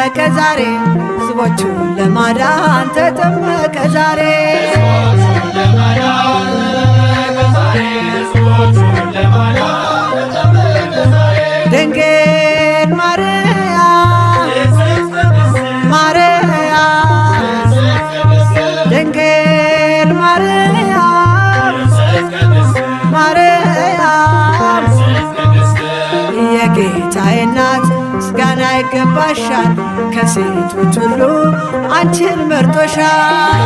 ተጠመቀ ዛሬ ሕዝቦቹን ለማዳን ተጠመቀ ዛሬ ድንግል ማርያም ማርያም ድንግል ማርያም ማርያም የጌታዬ እናት ምስጋና ይገባሻል ከሴቶች ሁሉ አንቺን መርጦሻል